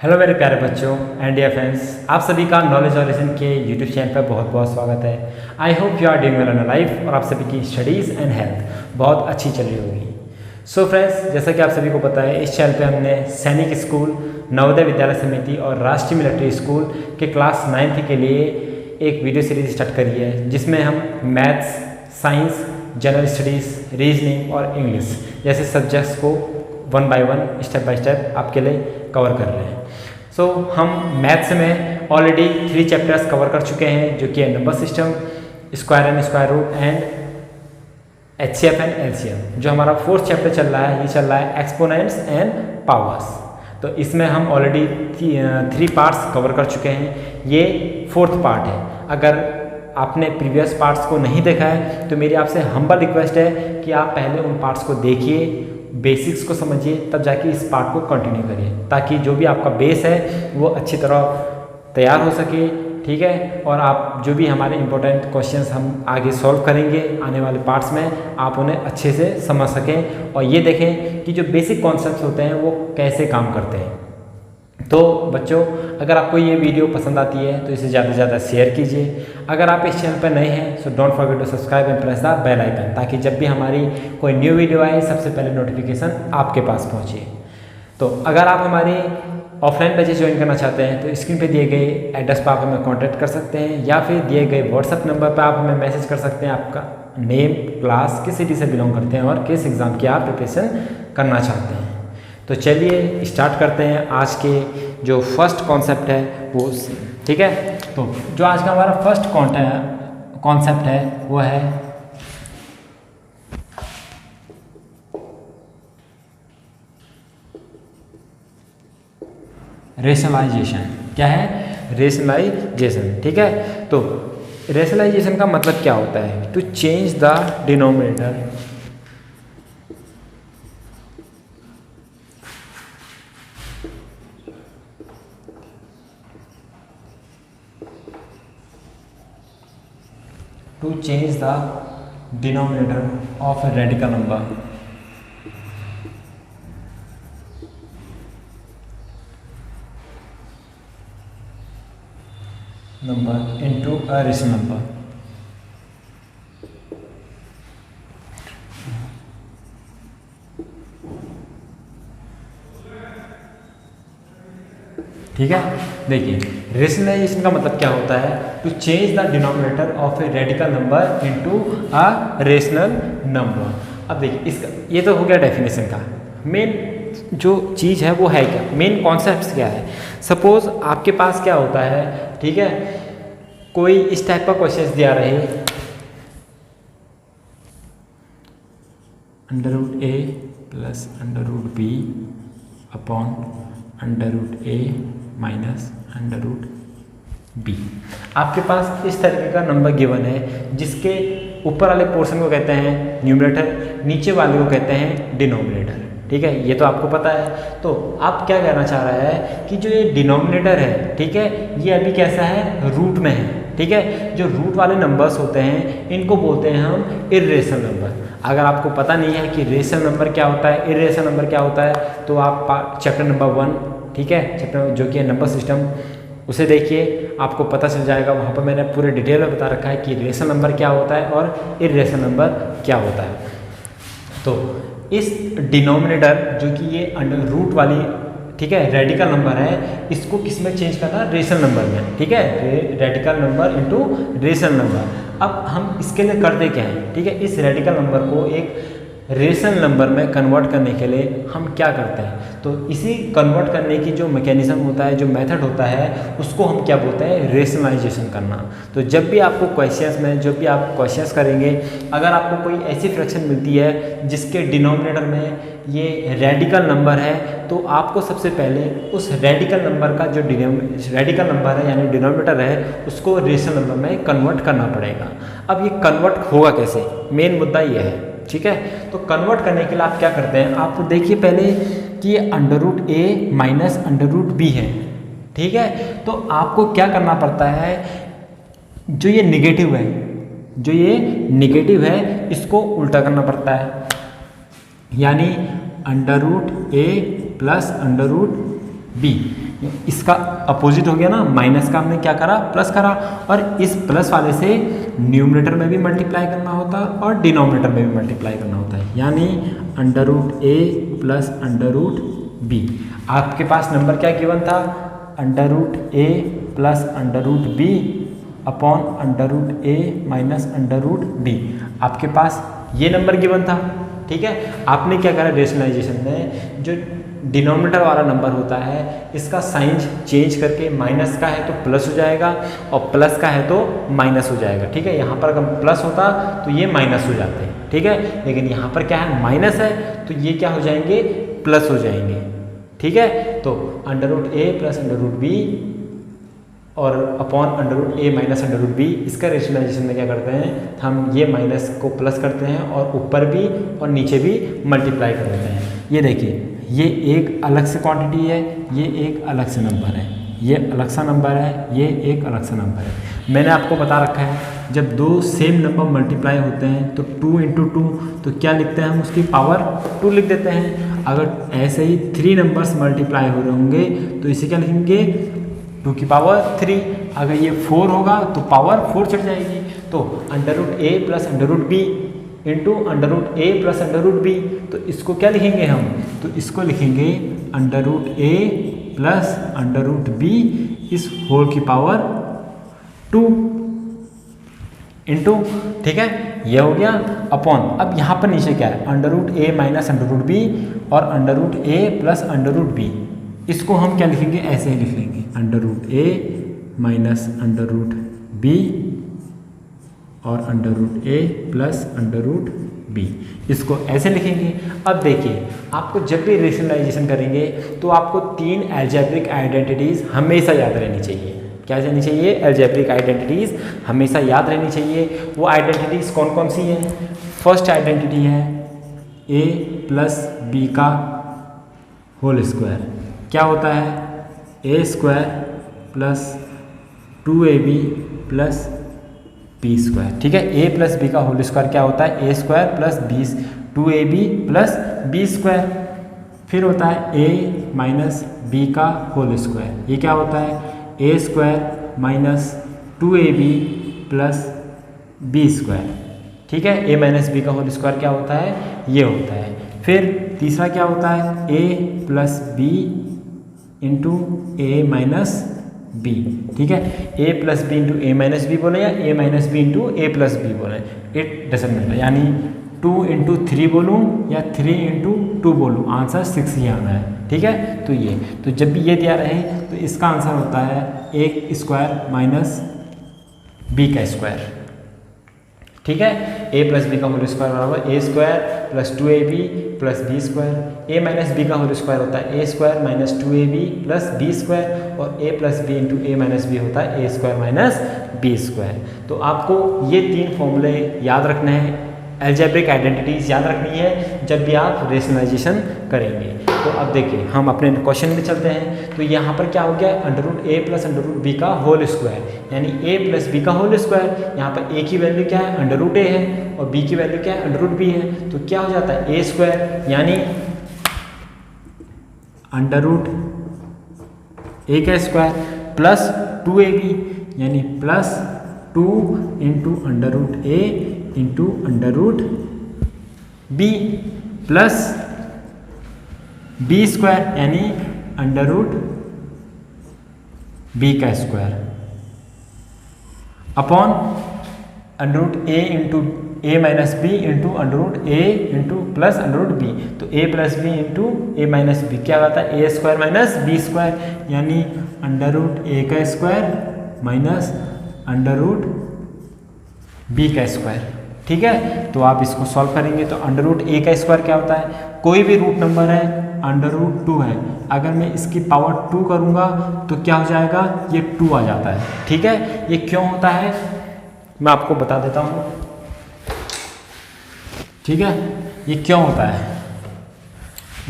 Hello मेरे प्यारे बच्चों एंड डियर फ्रेंड्स, आप सभी का नॉलेज और लेसन के यूट्यूब चैनल पर बहुत बहुत स्वागत है। I hope you are doing well in life और आप सभी की स्टडीज़ एंड हेल्थ बहुत अच्छी चल रही होगी। सो फ्रेंड्स, जैसा कि आप सभी को पता है, इस चैनल पे हमने सैनिक स्कूल, नवोदय विद्यालय समिति और राष्ट्रीय मिलिट्री स्कूल के क्लास 9th के लिए एक वीडियो सीरीज स्टार्ट करी है, जिसमें हम maths, science, general studies, reasoning और इंग्लिश जैसे सब्जेक्ट्स को one by one, step by step आपके लिए कवर कर रहे हैं। सो हम मैथ्स में ऑलरेडी 3 चैप्टर्स कवर कर चुके हैं, जो कि है number system, square and square root and HCF and LCM। जो हमारा 4th चैप्टर चल रहा है, ये चल रहा है एक्सपोनेंट्स एंड पावर्स। तो इसमें हम ऑलरेडी 3 पार्ट्स कवर कर चुके हैं, ये 4th पार्ट है। अगर आपने प्रीवियस पार्ट्स को नहीं देखा है तो मेरी आपसे हम्बल रिक्वेस्ट है कि आप पहले उन पार्ट्स को देखिए, बेसिक्स को समझिए, तब जाके इस पार्ट को कंटिन्यू करिए, ताकि जो भी आपका बेस है वो अच्छी तरह तैयार हो सके। ठीक है, और आप जो भी हमारे इंपॉर्टेंट क्वेश्चंस हम आगे सॉल्व करेंगे आने वाले पार्ट्स में, आप उन्हें अच्छे से समझ सकें और ये देखें कि जो बेसिक कॉन्सेप्ट्स होते हैं वो कैसे काम करते हैं। तो बच्चों, अगर आपको ये वीडियो पसंद आती है तो इसे ज़्यादा से ज़्यादा शेयर कीजिए। अगर आप इस चैनल पर नए हैं so don't forget to subscribe and press the bell icon, ताकि जब भी हमारी कोई न्यू वीडियो आए सबसे पहले नोटिफिकेशन आपके पास पहुँचे। तो अगर आप हमारी ऑफलाइन बैचेस ज्वाइन करना चाहते हैं तो स्क्रीन पे दिए गए एड्रेस पर आप हमें कॉन्टैक्ट कर सकते हैं, या फिर दिए गए व्हाट्सएप नंबर पर आप हमें मैसेज कर सकते हैं आपका नेम, क्लास, किस सिटी से बिलोंग करते हैं और किस एग्ज़ाम की आप प्रिपरेशन करना चाहते हैं। तो चलिए स्टार्ट करते हैं आज के जो फर्स्ट कॉन्सेप्ट है वो। ठीक है, तो जो आज का हमारा फर्स्ट कॉन्सेप्ट है वो है रेशनलाइजेशन। क्या है? रेशनलाइजेशन। ठीक है, तो रेशनलाइजेशन का मतलब क्या होता है? To change the denominator to change the denominator of a radical number into a rational number। ठीक है, देखिए रेशनलाइजेशन का मतलब क्या होता है? To change the denominator of a radical number into a rational number. अब देखिए इसका ये तो हो गया डेफिनेशन का। मेन जो चीज़ है वो है क्या, मेन कॉन्सेप्ट क्या है? सपोज आपके पास क्या होता है, ठीक है, कोई इस टाइप का क्वेश्चन दिया रहे, √a plus √b upon √a minus √b। आपके पास इस तरीके का नंबर गिवन है, जिसके ऊपर वाले पोर्शन को कहते हैं न्यूमरेटर, नीचे वाले को कहते हैं डिनोमिनेटर। ठीक है, ये तो आपको पता है। तो आप क्या कहना चाह रहा है कि जो ये डिनोमिनेटर है, ठीक है, ये अभी कैसा है? रूट में है। ठीक है, जो रूट वाले नंबर्स होते हैं इनको बोलते हैं हम इर्रेशनल नंबर। अगर आपको पता नहीं है कि रेशनल नंबर क्या होता है, इर्रेशनल नंबर क्या होता है, तो आप चैप्टर नंबर 1, ठीक है, चैप्टर जो कि है नंबर सिस्टम, उसे देखिए, आपको पता चल जाएगा। वहाँ पर मैंने पूरे डिटेल में बता रखा है कि रेशनल नंबर क्या होता है और इर्रेशनल नंबर क्या होता है। तो इस डिनोमिनेटर जो कि ये अंडर रूट वाली, ठीक है, रेडिकल नंबर है, इसको किस में चेंज करना? रेशनल नंबर में। ठीक है, radical number into rational number. अब हम इसके लिए करते क्या हैं? ठीक है, इस रेडिकल नंबर को एक रेशनल नंबर में कन्वर्ट करने के लिए हम क्या करते हैं? तो इसी कन्वर्ट करने की जो मैकेनिज्म होता है, जो मेथड होता है, उसको हम क्या बोलते हैं? रेशनलाइजेशन करना। तो जब भी आपको क्वेश्चंस में, जब भी आप क्वेश्चंस करेंगे, अगर आपको कोई ऐसी फ्रैक्शन मिलती है जिसके डिनोमिनेटर में ये रेडिकल नंबर है, तो आपको सबसे पहले उस रेडिकल नंबर का जो रेडिकल नंबर है यानी डिनोमिनेटर है, उसको रेशनल नंबर में कन्वर्ट करना पड़ेगा। अब ये कन्वर्ट होगा कैसे? मेन मुद्दा ये है। ठीक है, तो कन्वर्ट करने के लिए आप क्या करते हैं? आप देखिए पहले कि ये √a माइनस √b है। ठीक है, तो आपको क्या करना पड़ता है? जो ये निगेटिव है, इसको उल्टा करना पड़ता है, यानी √a प्लस √b। इसका अपोजिट हो गया ना, माइनस का हमने क्या करा, प्लस करा, और इस प्लस वाले से न्यूमरेटर में भी मल्टीप्लाई करना होता है और डिनोमिनेटर में भी मल्टीप्लाई करना होता है, यानी under root A plus under root B. आपके पास नंबर क्या गिवन था, under root A plus under root B upon under root A minus under root B, आपके पास ये नंबर गिवन था। ठीक है, आपने क्या करा, रेशनलाइजेशन में जो डिनोमिनेटर वाला नंबर होता है इसका साइन चेंज करके, माइनस का है तो प्लस हो जाएगा और प्लस का है तो माइनस हो जाएगा। ठीक है, यहाँ पर अगर प्लस होता तो ये माइनस हो जाते हैं। ठीक है, लेकिन यहाँ पर क्या है, माइनस है तो ये क्या हो जाएंगे, प्लस हो जाएंगे। ठीक है, तो under root A plus under root B और upon under root A minus under root B, इसका रेशनलाइजेशन में क्या करते हैं, हम ये माइनस को प्लस करते हैं और ऊपर भी और नीचे भी मल्टीप्लाई कर देते हैं। ये देखिए, ये एक अलग से क्वांटिटी है, ये एक अलग से नंबर है, ये अलग सा नंबर है, ये एक अलग सा नंबर है। मैंने आपको बता रखा है जब दो सेम नंबर मल्टीप्लाई होते हैं तो 2 इंटू 2 तो क्या लिखते हैं हम, उसकी पावर 2 लिख देते हैं। अगर ऐसे ही 3 नंबर्स मल्टीप्लाई हो रहे होंगे तो इसे क्या लिखेंगे, 2 की पावर 3। अगर ये 4 होगा तो पावर 4 चढ़ जाएगी। तो under root A plus under root B into under root A plus under root B, तो इसको क्या लिखेंगे हम, तो इसको लिखेंगे under root A plus under root B इस होल की पावर 2 इंटू, ठीक है, ये हो गया अपॉन। अब यहाँ पर नीचे क्या है, under root A minus under root B और under root A plus under root B, इसको हम क्या लिखेंगे, ऐसे ही लिख लेंगे, under root A minus under root B और under root A plus under root B, इसको ऐसे लिखेंगे। अब देखिए, आपको जब भी रेशनलाइजेशन करेंगे तो आपको 3 अलजेब्रिक आइडेंटिटीज़ हमेशा याद रहनी चाहिए। क्या रहनी चाहिए, अलजेब्रिक आइडेंटिटीज़ हमेशा याद रहनी चाहिए। वो आइडेंटिटीज़ कौन कौन सी हैं, फर्स्ट आइडेंटिटी है ए प्लस बी का होल स्क्वायर, क्या होता है, A square plus 2ab plus B square. ठीक है, ए प्लस बी का होल स्क्वायर क्या होता है, A square plus 2ab plus B square. फिर होता है ए माइनस बी का होल स्क्वायर, ये क्या होता है, A square minus 2ab plus B square. ठीक है, ए माइनस बी का होल स्क्वायर क्या होता है, ये होता है। फिर तीसरा क्या होता है, A plus B into A minus B. ठीक है, A plus B into A minus B बोले या ए माइनस बी इंटू ए प्लस बी बोले, इट डजंट मैटर, यानी 2 इंटू 3 बोलूँ या 3 इंटू 2 बोलूँ, आंसर 6 ही आना है। ठीक है, तो ये, तो जब भी ये दिया रहे तो इसका आंसर होता है ए स्क्वायर माइनस बी का स्क्वायर। ठीक है, ए प्लस बी का होल स्क्वायर बराबर A square plus 2ab plus B square. A minus B का होल स्क्वायर होता है A square minus 2ab plus B square और A plus B into A minus B होता है A square minus B square. तो आपको ये 3 फॉर्मूले याद रखने हैं, अलजेब्रिक आइडेंटिटीज याद रखनी है जब भी आप रेशनलाइजेशन करेंगे। तो अब देखिए, हम अपने क्वेश्चन में चलते हैं। तो यहाँ पर क्या हो गया, under root A plus under root B का होल स्क्वायर, यानी ए प्लस बी का होल स्क्वायर। यहाँ पर ए की वैल्यू क्या है, अंडर रूट ए है, और बी की वैल्यू क्या है, अंडर रूट बी है। तो क्या हो जाता है, ए स्क्वायर यानी अंडर रूट ए का स्क्वायर प्लस 2ab यानी plus 2 into under root A into under root B plus B square यानी अंडर रूट बी का square upon under root A into A minus B into under root A into plus under root B. तो A plus B into A minus B क्या आता है, A square minus B square यानी under root A का square minus under root B का square. ठीक है, तो आप इसको सॉल्व करेंगे तो अंडर रूट ए का स्क्वायर क्या होता है, कोई भी रूट नंबर है, अंडर रूट 2 है, अगर मैं इसकी पावर 2 करूँगा तो क्या हो जाएगा, ये 2 आ जाता है। ठीक है, ये क्यों होता है मैं आपको बता देता हूँ। ठीक है, ये क्यों होता है,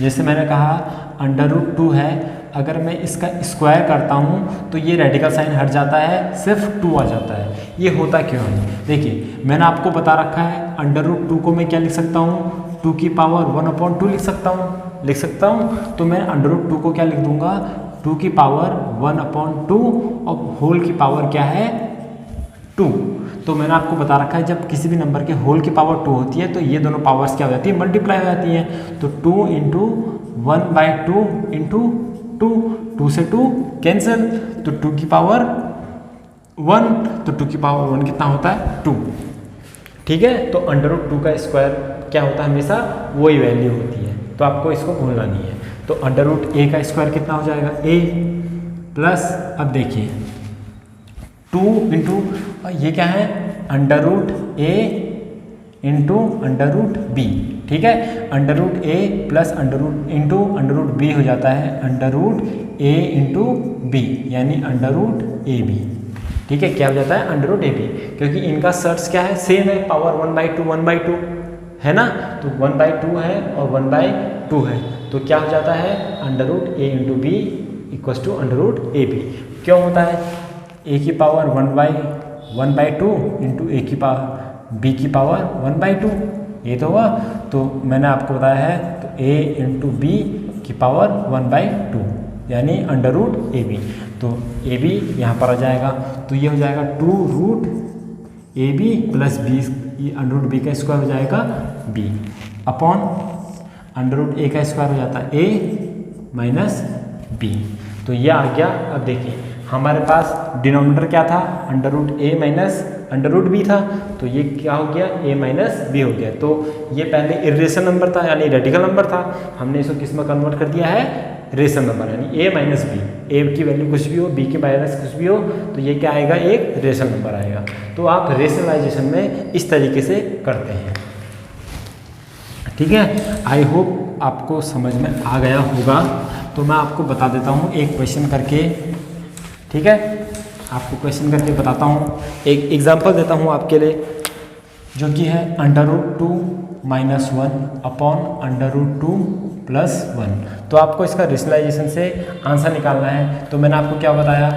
जैसे मैंने कहा अंडर रूट 2 है, अगर मैं इसका स्क्वायर करता हूँ तो ये रेडिकल साइन हट जाता है, सिर्फ 2 आ जाता है। ये होता क्यों है, देखिए मैंने आपको बता रखा है अंडर रूट 2 को मैं क्या लिख सकता हूँ, 2 की पावर 1/2 लिख सकता हूँ। तो मैं अंडर रूट 2 को क्या लिख दूंगा, 2 की पावर 1/2 और होल की पावर क्या है 2। तो मैंने आपको बता रखा है जब किसी भी नंबर के होल की पावर 2 होती है तो ये दोनों पावर्स क्या हो जाती है, मल्टीप्लाई हो जाती हैं। तो 2 इंटू 1/2 इंटू 2 से 2 कैंसिल, तो 2 की पावर 1, तो 2 की पावर 1 कितना होता है 2। ठीक है, तो √2 का स्क्वायर क्या होता है, हमेशा वही वैल्यू होती है, तो आपको इसको भूलना नहीं है। तो √a का स्क्वायर कितना हो जाएगा a प्लस, अब देखिए 2 इंटू ये क्या है √a इंटू √b। ठीक है, √a प्लस इंटू √b हो जाता है √a इंटू b, यानी √ab। ठीक है, क्या हो जाता है √ab, क्योंकि इनका सर्च क्या है, सेम है, पावर 1/2 है ना, तो 1/2 है और 1/2 है, तो क्या हो जाता है √a into b equals to √ab। क्यों होता है, a की पावर 1/2 इंटू a की पावर b की पावर 1/2, ये तो हुआ। तो मैंने आपको बताया है, तो a इंटू b की पावर 1/2 यानी √ab, तो ab यहाँ पर आ जाएगा, तो ये हो जाएगा 2√ab प्लस b, √b का स्क्वायर हो जाएगा b अपॉन √a का स्क्वायर हो जाता है a माइनस b। तो ये आ गया। अब देखिए हमारे पास डिनोमिनेटर क्या था, √a माइनस √b था, तो ये क्या हो गया a माइनस b हो गया। तो ये पहले इरेशनल नंबर था यानी रेडिकल नंबर था, हमने इसको किस में कन्वर्ट कर दिया है, रेशनल नंबर, यानी a माइनस b, a की वैल्यू कुछ भी हो, b की माइनस कुछ भी हो, तो ये क्या आएगा, एक रेशनल नंबर आएगा। तो आप रेशनलाइजेशन में इस तरीके से करते हैं। ठीक है, आई होप आपको समझ में आ गया होगा। तो मैं आपको बता देता हूँ एक क्वेश्चन करके। ठीक है, आपको क्वेश्चन करके बताता हूँ, एक एग्जांपल देता हूँ आपके लिए, जो कि है √2 माइनस 1 अपॉन √2 प्लस 1। तो आपको इसका रेशनलाइजेशन से आंसर निकालना है। तो मैंने आपको क्या बताया,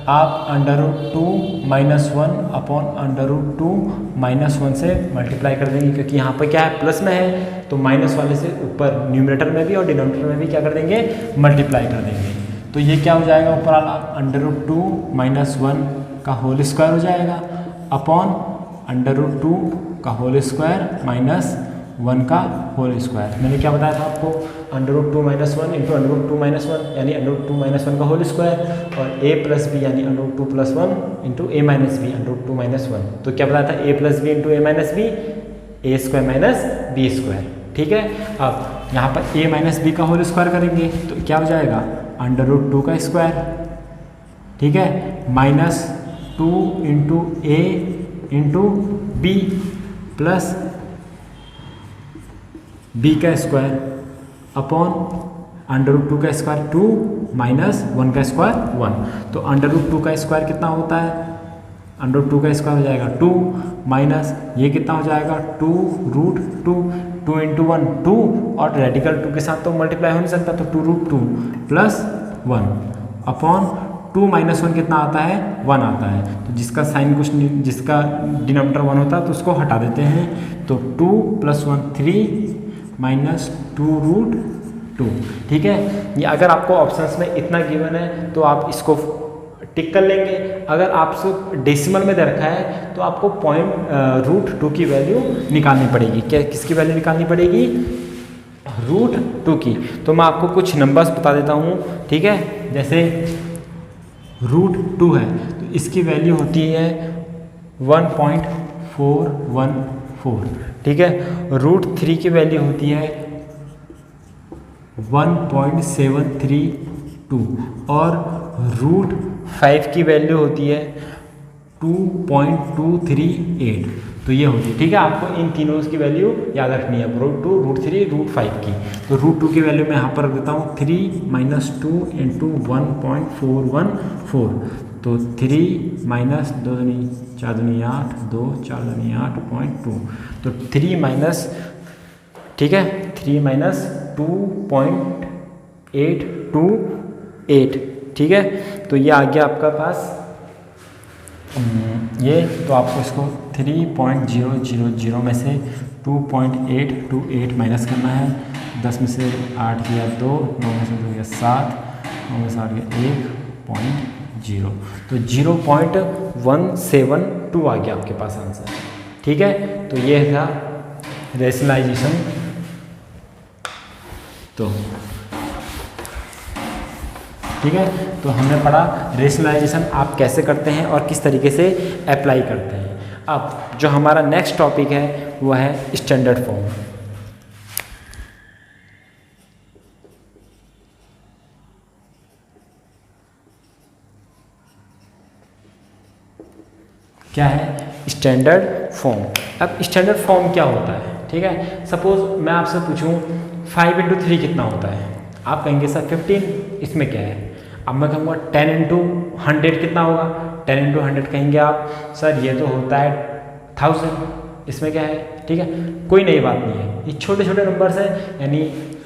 आप √2 माइनस 1 अपॉन √2 माइनस 1 से मल्टीप्लाई कर देंगे, क्योंकि यहाँ पर क्या है, प्लस में है, तो माइनस वाले से ऊपर न्यूमरेटर में भी और डिनोमिनेटर में भी क्या कर देंगे, मल्टीप्लाई कर देंगे। तो ये क्या हो जाएगा, ऊपर वाला √2 माइनस 1 का होल स्क्वायर हो जाएगा अपॉन √2 का होल स्क्वायर माइनस 1 का होल स्क्वायर। मैंने क्या बताया था आपको, √2 माइनस 1 इंटू √2 माइनस 1 यानी √2 माइनस 1 का होल स्क्वायर, और a प्लस बी यानी √2 plus 1 into a minus B √2 minus 1। तो क्या बताया था, a plus B into a minus B, a square minus b square. ठीक है, अब यहाँ पर a माइनस बी का होल स्क्वायर करेंगे तो क्या हो जाएगा, √2 का स्क्वायर। ठीक है, minus 2 into a into b plus b का स्क्वायर अपॉन √2 का स्क्वायर 2 माइनस 1 का स्क्वायर 1। तो √2 का स्क्वायर कितना होता है, √2 का स्क्वायर हो जाएगा 2 माइनस ये कितना हो जाएगा 2√2, 2 इंटू 1 2, और रेडिकल 2 के साथ तो मल्टीप्लाई हो नहीं सकता, तो 2√2 प्लस 1 अपॉन 2 माइनस 1 कितना आता है, 1 आता है। तो जिसका साइन कुछ नहीं, जिसका डिनोमिनेटर 1 होता है तो उसको हटा देते हैं। तो 2 प्लस 1 3 माइनस 2√2। ठीक है, ये अगर आपको ऑप्शंस में इतना गिवन है तो आप इसको टिक कर लेंगे। अगर आपसे डेसिमल में दे रखा है तो आपको √2 की वैल्यू निकालनी पड़ेगी। क्या, किसकी वैल्यू निकालनी पड़ेगी, √2 की। तो मैं आपको कुछ नंबर्स बता देता हूँ। ठीक है, जैसे √2 है तो इसकी वैल्यू होती है 1.414। ठीक है, √3 की वैल्यू होती है 1.732 और √5 की वैल्यू होती है 2.238। तो ये होती है। ठीक है, आपको इन तीनों की वैल्यू याद रखनी है, √2 √3 √5 की। तो √2 की वैल्यू मैं यहाँ पर रख देता हूँ 3 माइनस 2 इंटू 1.414। तो 3 माइनस 2 दूनी 4 दूनी 8, 2 4 दूनी 8.2। तो 3 माइनस, ठीक है, 3 माइनस 2.828। ठीक है, तो ये आ गया आपका पास ये। तो आपको इसको 3.000 में से 2.828 माइनस करना है। 10 में से 8 गया 2, 9 में से 2 गया 7, 1.0, तो 0.172 आ गया आपके पास आंसर। ठीक है, तो ये था रेशनलाइजेशन। तो ठीक है, तो हमने पढ़ा रेशनलाइजेशन आप कैसे करते हैं और किस तरीके से अप्लाई करते हैं। अब जो हमारा नेक्स्ट टॉपिक है वो है स्टैंडर्ड फॉर्म। क्या है स्टैंडर्ड फॉर्म। अब स्टैंडर्ड फॉर्म क्या होता है, ठीक है। सपोज मैं आपसे पूछूं 5 × 3 कितना होता है, आप कहेंगे सर 15, इसमें क्या है। अब मैं कहूँगा 10 × 100 कितना होगा, 10 × 100 कहेंगे आप, सर ये तो होता है 1000, इसमें क्या है। ठीक है, कोई नई बात नहीं है, ये छोटे छोटे नंबर्स हैं, यानी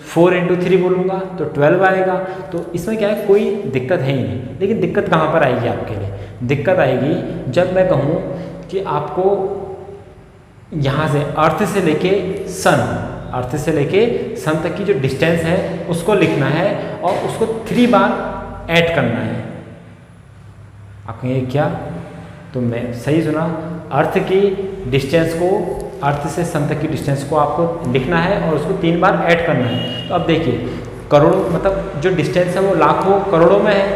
4 × 3 बोलूँगा तो 12 आएगा, तो इसमें क्या है कोई दिक्कत है ही नहीं। लेकिन दिक्कत कहाँ पर आएगी आपके लिए, दिक्कत आएगी जब मैं कहूँ कि आपको यहाँ से अर्थ से लेके सन तक की जो डिस्टेंस है उसको लिखना है और उसको 3 बार ऐड करना है। आप कहेंगे क्या, तो मैं सही सुना, अर्थ की डिस्टेंस को, अर्थ से सन तक की डिस्टेंस को आपको लिखना है और उसको 3 बार ऐड करना है। तो अब देखिए करोड़ों, मतलब जो डिस्टेंस है वो लाखों करोड़ों में है,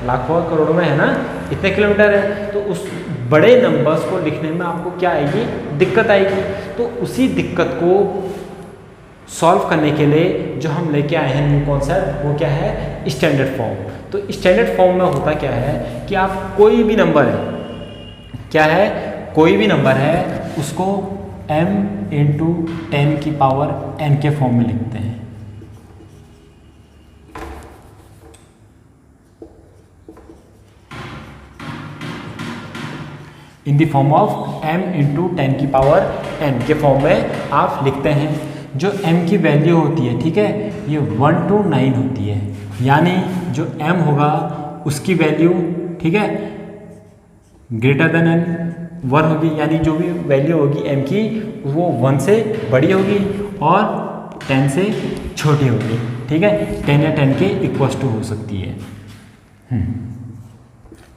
लाखों करोड़ों में है ना, इतने किलोमीटर है। तो उस बड़े नंबर्स को लिखने में आपको क्या आएगी, दिक्कत आएगी। तो उसी दिक्कत को सॉल्व करने के लिए जो हम लेके आए हैं न्यू कॉन्सेप्ट, वो क्या है स्टैंडर्ड फॉर्म। तो स्टैंडर्ड फॉर्म में होता क्या है कि आप कोई भी नंबर है, क्या है, कोई भी नंबर है उसको m × 10⁻n के फॉर्म में लिखते हैं। In the form of m × 10⁻n के फॉर्म में आप लिखते हैं। जो m की वैल्यू होती है, ठीक है, ये 1 to 9 होती है, यानी जो m होगा उसकी वैल्यू, ठीक है, ग्रेटर देन n 1 होगी, यानी जो भी वैल्यू होगी m की वो 1 से बड़ी होगी और 10 से छोटी होगी। ठीक है, 10 या 10 के इक्वल टू हो सकती है।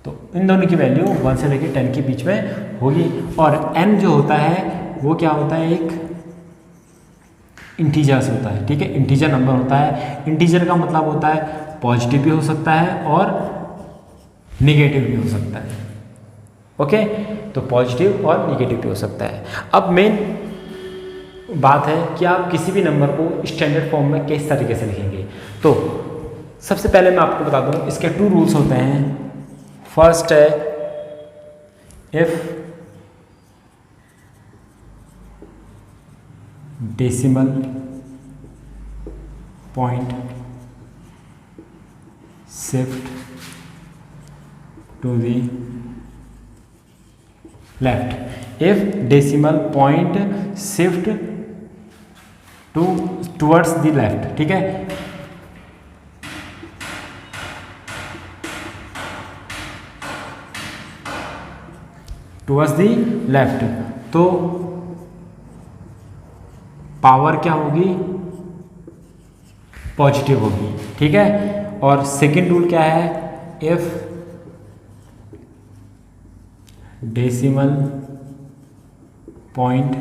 तो इन दोनों की वैल्यू 1 से लेकर 10 के बीच में होगी। और n जो होता है वो क्या होता है, एक इंटीजर्स होता है। ठीक है, इंटीजर नंबर होता है। इंटीजर का मतलब होता है पॉजिटिव भी हो सकता है और निगेटिव भी हो सकता है। ओके, तो पॉजिटिव और निगेटिव भी हो सकता है। अब मेन बात है कि आप किसी भी नंबर को स्टैंडर्ड फॉर्म में किस तरीके से लिखेंगे। तो सबसे पहले मैं आपको बता दूं, इसके 2 रूल्स होते हैं। फर्स्ट है if decimal point shift to the left, if decimal point shift towards the left, ठीक है, टूवर्ड्स द लेफ्ट, तो पावर क्या होगी, पॉजिटिव होगी। ठीक है, और सेकंड रूल क्या है, if decimal point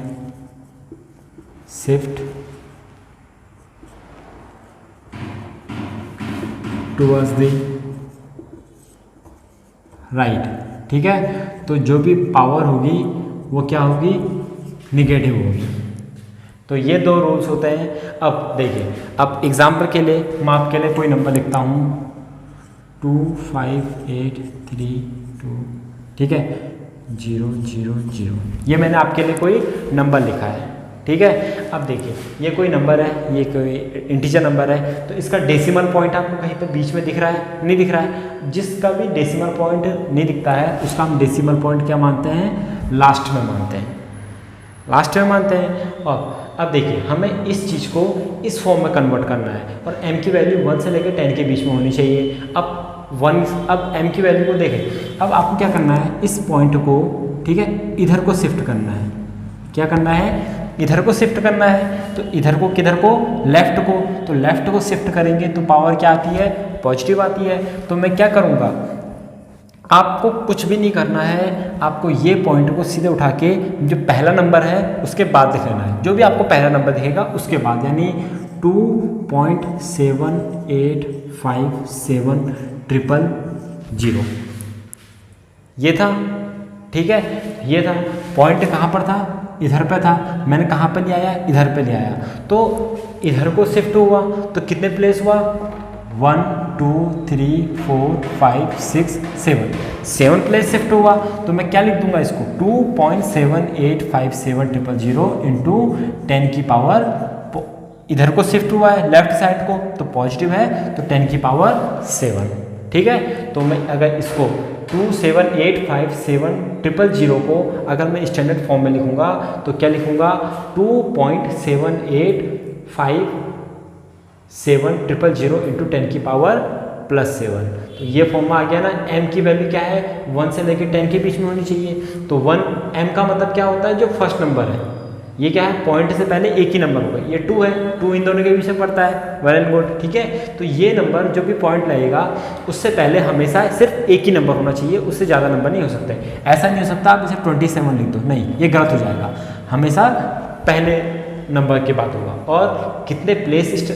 shift towards the right, ठीक है, तो जो भी पावर होगी वो क्या होगी, निगेटिव होगी। तो ये 2 रूल्स होते हैं। अब देखिए, अब एग्जाम्पल के लिए मैं आपके लिए कोई नंबर लिखता हूँ 25832, ठीक है, 000, ये मैंने आपके लिए कोई नंबर लिखा है। ठीक है, अब देखिए ये कोई नंबर है, ये कोई इंटीजर नंबर है, तो इसका डेसिमल पॉइंट आपको कहीं पे बीच में दिख रहा है, नहीं दिख रहा है। जिसका भी डेसिमल पॉइंट नहीं दिखता है उसका हम डेसिमल पॉइंट क्या मानते हैं, लास्ट में मानते हैं, लास्ट में मानते हैं। और अब देखिए हमें इस चीज़ को इस फॉर्म में कन्वर्ट करना है और m की वैल्यू 1 से लेकर 10 के बीच में होनी चाहिए। अब m की वैल्यू को देखें, अब आपको क्या करना है, इस पॉइंट को, ठीक है, इधर को शिफ्ट करना है। क्या करना है, इधर को शिफ्ट करना है, तो इधर को किधर को, लेफ्ट को, तो लेफ्ट को शिफ्ट करेंगे तो पावर क्या आती है, पॉजिटिव आती है। तो मैं क्या करूँगा, आपको कुछ भी नहीं करना है, आपको ये पॉइंट को सीधे उठा के जो पहला नंबर है उसके बाद लिख लेना है, जो भी आपको पहला नंबर दिखेगा उसके बाद, यानी 2.7857000 ये था। ठीक है, ये था पॉइंट, कहाँ पर था, इधर पे था, मैंने कहाँ पे ले आया, इधर पे ले आया, तो इधर को शिफ्ट हुआ तो कितने प्लेस हुआ, 1 2 3 4 5 6 7 प्लेस शिफ्ट हुआ। तो मैं क्या लिख दूंगा इसको, 2.7857000 इंटू 10 की पावर, इधर को शिफ्ट हुआ है लेफ्ट साइड को तो पॉजिटिव है, तो 10 की पावर 7। ठीक है, तो मैं अगर इसको 2.7857000 को अगर मैं स्टैंडर्ड फॉर्म में लिखूंगा तो क्या लिखूंगा, 2.7857000 इंटू 10 की पावर +7। तो ये फॉर्म में आ गया ना। m की वैल्यू क्या है, 1 से लेकर 10 के बीच में होनी चाहिए। तो 1m का मतलब क्या होता है, जो फर्स्ट नंबर है, ये क्या है, पॉइंट से पहले एक ही नंबर होगा, ये 2 है, 2 इन दोनों के बीच में पड़ता है, वेल एंड गुड। ठीक है, तो ये नंबर जो भी पॉइंट लगेगा उससे पहले हमेशा सिर्फ एक ही नंबर होना चाहिए, उससे ज़्यादा नंबर नहीं हो सकते। ऐसा नहीं हो सकता आप इसे 27 लिख दो, नहीं, ये गलत हो जाएगा, हमेशा पहले नंबर की बात होगा। और कितने प्लेस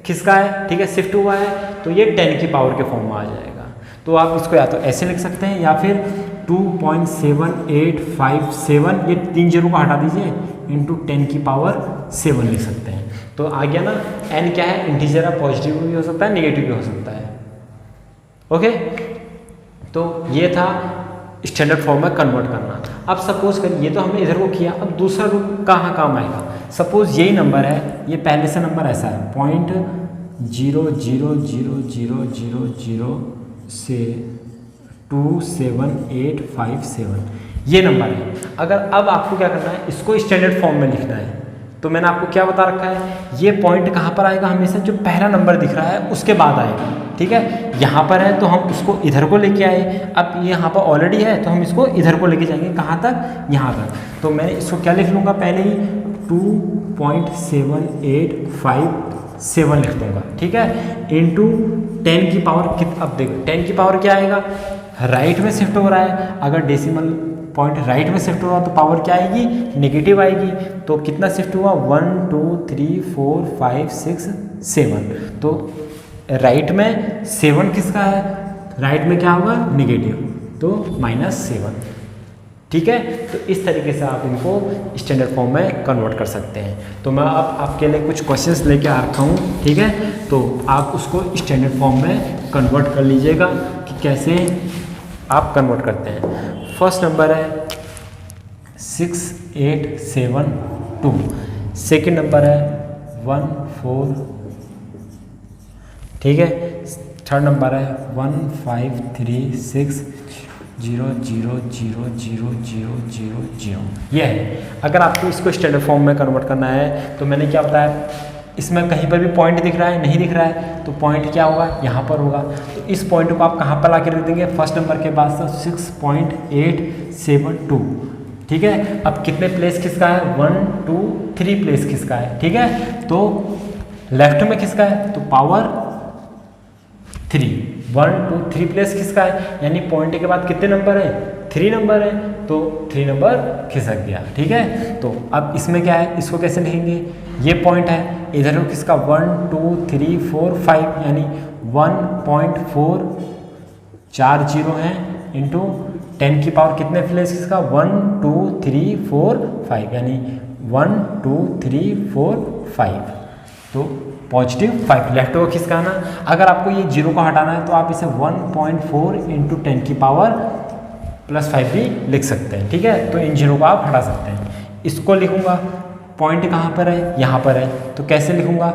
किसका है, ठीक है, शिफ्ट हुआ है, तो ये 10 की पावर के फॉर्म में आ जाएगा। तो आप इसको या तो ऐसे लिख सकते हैं या फिर 2.7857, ये 3 जीरो को हटा दीजिए, इंटू 10 की पावर 7 लिख सकते हैं। तो आ गया ना। n क्या है, इंटीजर है, पॉजिटिव भी हो सकता है, नेगेटिव भी हो सकता है। ओके, तो ये था स्टैंडर्ड फॉर्म में कन्वर्ट करना। अब सपोज करिए, ये तो हमने इधर को किया, अब दूसरा रूप कहाँ काम आएगा। सपोज यही नंबर है, ये पहले से नंबर ऐसा है, 0.000000 से 27857, ये नंबर है। अगर अब आपको क्या करना है, इसको स्टैंडर्ड फॉर्म में लिखना है, तो मैंने आपको क्या बता रखा है, ये पॉइंट कहाँ पर आएगा, हमेशा जो पहला नंबर दिख रहा है उसके बाद आएगा। ठीक है, यहाँ पर है तो हम उसको इधर को लेके आए, अब ये यहाँ पर ऑलरेडी है तो हम इसको इधर को लेके जाएंगे, कहाँ तक, यहाँ तक। तो मैं इसको क्या लिख लूँगा, पहले ही 2.7857 लिख दूँगा। ठीक है, इंटू 10 की पावर अब देखो 10 की पावर क्या आएगा, राइट में शिफ्ट हो रहा है, अगर डेसिमल पॉइंट राइट में शिफ्ट हुआ तो पावर क्या आएगी, नेगेटिव आएगी। तो कितना शिफ्ट हुआ, 1 2 3 4 5 6 7, तो राइट में 7 किसका है, राइट में क्या होगा, नेगेटिव, तो -7। ठीक है, तो इस तरीके से आप इनको स्टैंडर्ड फॉर्म में कन्वर्ट कर सकते हैं। तो मैं अब आपके लिए कुछ क्वेश्चंस लेके आ रखा हूँ। ठीक है, तो आप उसको स्टैंडर्ड फॉर्म में कन्वर्ट कर लीजिएगा कि कैसे आप कन्वर्ट करते हैं। फर्स्ट नंबर है 6872, सेकंड नंबर है 14, ठीक है, थर्ड नंबर है 1536000000। ये है। अगर आपको इसको स्टैंडर्ड फॉर्म में कन्वर्ट करना है तो मैंने क्या बताया, इसमें कहीं पर भी पॉइंट दिख रहा है, नहीं दिख रहा है, तो पॉइंट क्या होगा, यहाँ पर होगा। तो इस पॉइंट को आप कहाँ पर ला के रख देंगे, फर्स्ट नंबर के बाद 6.872। ठीक है, अब कितने प्लेस किसका है, 1 2 3 प्लेस किसका है। ठीक है, तो लेफ्ट में किसका है, तो पावर 3, 1 2 3 प्लेस किसका है, यानी पॉइंट के बाद कितने नंबर है, 3 नंबर है, तो 3 नंबर खिसक गया। ठीक है, तो अब इसमें क्या है, इसको कैसे लिखेंगे, ये पॉइंट है, इधर को किसका 1 2 3 4 5, यानी 1.440 है, इंटू 10 की पावर कितने प्लेस किसका, 1 2 3 4 5, यानी 1 2 3 4 5, तो पॉजिटिव 5, लेफ्ट को किसका आना। अगर आपको ये 0 को हटाना है तो आप इसे 1.4 इंटू 10 की पावर +5 भी लिख सकते हैं। ठीक है, तो इन 0 को आप हटा सकते हैं। इसको लिखूंगा, पॉइंट कहाँ पर है, यहाँ पर है, तो कैसे लिखूंगा,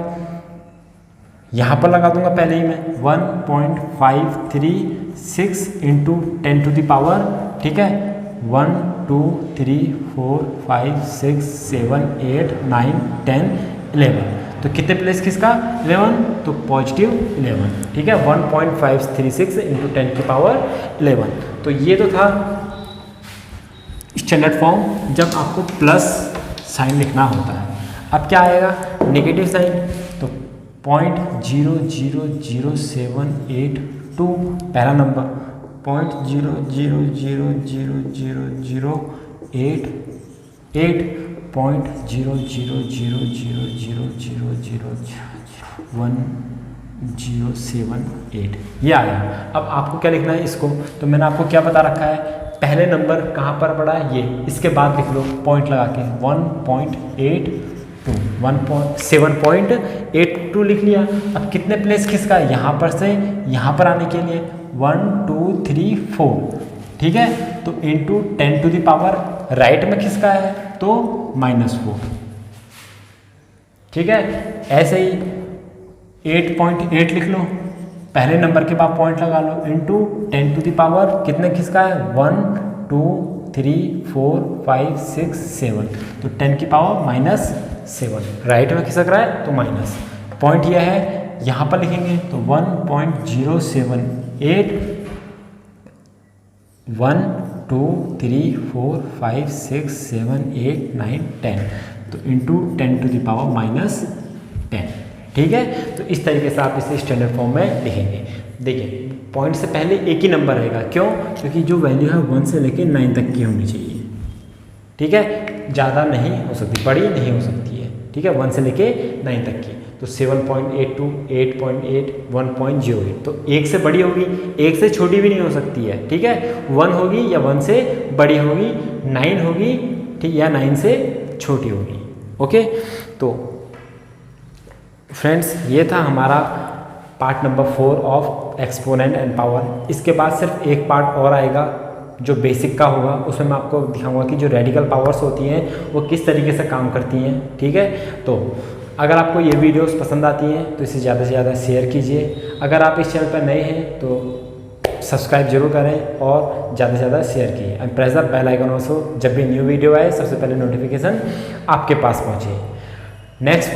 यहाँ पर लगा दूंगा पहले ही मैं 1.536 इंटू 10 टू द पावर, ठीक है, 1 2 3 4 5 6 7 8 9 10 11, तो कितने प्लेस किसका, 11, तो पॉजिटिव 11। ठीक है, 1.536 इंटू 10 की पावर 11। तो ये तो था स्टैंडर्ड फॉर्म जब आपको साइन लिखना होता है। अब क्या आएगा, नेगेटिव साइन, तो 0.000782 पहला नंबर, 0.000008 8.0000001078 ये आया। अब आपको क्या लिखना है इसको, तो मैंने आपको क्या बता रखा है, पहले नंबर कहाँ पर पड़ा है ये, इसके बाद लिख लो पॉइंट लगा के 7.82 लिख लिया। अब कितने प्लेस खिसका है, यहाँ पर से यहाँ पर आने के लिए 1 2 3 4, ठीक है, तो into 10 to the power right में खिसका है तो -4, ठीक है। ऐसे ही 8.8 लिख लो, पहले नंबर के बाद पॉइंट लगा लो, इंटू 10 टू द पावर कितने खिसका है 1 2 3 4 5 6 7, तो 10 की पावर -7 राइट में खिसक रहा है तो माइनस। पॉइंट यह है, यहाँ पर लिखेंगे तो 1.078 1 2 3 4 5 6 7 8 9 10, तो इंटू 10 टू द पावर -10, ठीक है। तो इस तरीके से आप इसे स्टैंडर्ड फॉर्म में लिखेंगे। देखिए पॉइंट से पहले एक ही नंबर रहेगा, क्यों, क्योंकि जो वैल्यू है 1 से लेकर 9 तक की होनी चाहिए, ठीक है, ज़्यादा नहीं हो सकती, बड़ी नहीं हो सकती है, ठीक है, 1 से लेके 9 तक की। तो 7.82 8.8 1.08, तो 1 से बड़ी होगी, 1 से छोटी भी नहीं हो सकती है, ठीक है, 1 होगी या 1 से बड़ी होगी, 9 होगी, ठीक, या 9 से छोटी होगी। ओके, तो फ्रेंड्स ये था हमारा part number 4 of exponent and power. इसके बाद सिर्फ एक पार्ट और आएगा जो बेसिक का होगा, उसमें मैं आपको दिखाऊंगा कि जो रेडिकल पावर्स होती हैं वो किस तरीके से काम करती हैं, ठीक है। तो अगर आपको ये वीडियोस पसंद आती हैं तो इसे ज़्यादा से ज़्यादा शेयर कीजिए। अगर आप इस चैनल पर नए हैं तो सब्सक्राइब जरूर करें और ज़्यादा से ज़्यादा शेयर कीजिए and press the bell icon also, जब भी न्यू वीडियो आए सबसे पहले नोटिफिकेशन आपके पास पहुँचे। नेक्स्ट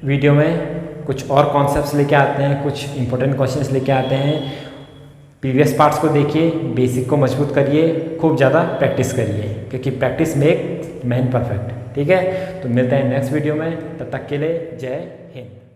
वीडियो में कुछ और कॉन्सेप्ट्स लेके आते हैं, कुछ इंपॉर्टेंट क्वेश्चंस लेके आते हैं। प्रीवियस पार्ट्स को देखिए, बेसिक को मजबूत करिए, खूब ज़्यादा प्रैक्टिस करिए, क्योंकि प्रैक्टिस मेक मैन परफेक्ट, ठीक है। तो मिलते हैं नेक्स्ट वीडियो में, तब तक के लिए जय हिंद।